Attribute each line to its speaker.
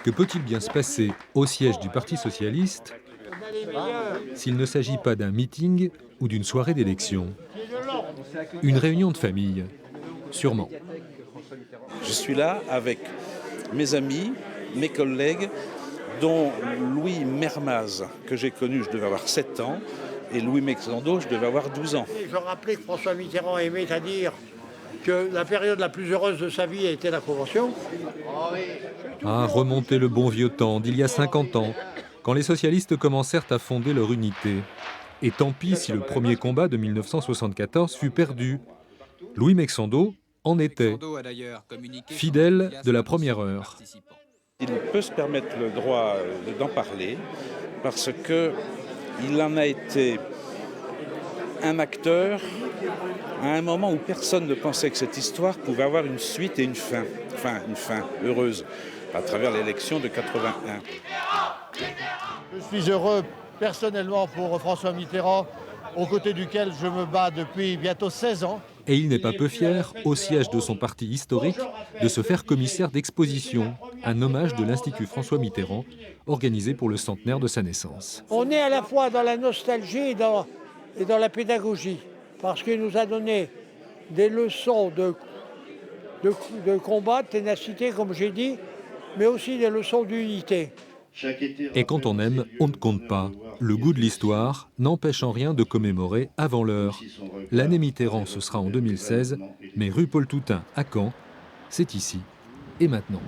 Speaker 1: Que peut-il bien se passer au siège du Parti socialiste s'il ne s'agit pas d'un meeting ou d'une soirée d'élection? Une réunion de famille, sûrement.
Speaker 2: Je suis là avec mes amis, mes collègues, dont Louis Mermaz, que j'ai connu, je devais avoir 7 ans, et Louis Mexando, je devais avoir 12 ans.
Speaker 3: Je rappelais que François Mitterrand aimait à dire que la période la plus heureuse de sa vie a été la Convention.
Speaker 1: Ah, remonter le bon vieux temps d'il y a 50 ans, quand les socialistes commencèrent à fonder leur unité. Et tant pis si le premier combat de 1974 fut perdu. Louis Mexando en était, fidèle de la première heure.
Speaker 2: Il peut se permettre le droit d'en parler parce qu'il en a été un acteur à un moment où personne ne pensait que cette histoire pouvait avoir une suite et une fin heureuse, à travers l'élection de 81.
Speaker 4: Je suis heureux personnellement pour François Mitterrand, aux côtés duquel je me bats depuis bientôt 16 ans.
Speaker 1: Et il n'est pas peu fier, au siège de son parti historique, de se faire commissaire d'exposition, un hommage de l'Institut François Mitterrand, organisé pour le centenaire de sa naissance.
Speaker 3: On est à la fois dans la nostalgie et dans la pédagogie, parce qu'il nous a donné des leçons de combat, de ténacité, comme j'ai dit, mais aussi des leçons d'unité.
Speaker 1: Et quand on aime, on ne compte pas. Le goût de l'histoire n'empêche en rien de commémorer avant l'heure. L'année Mitterrand, ce sera en 2016, mais rue Paul Toutain à Caen, c'est ici et maintenant.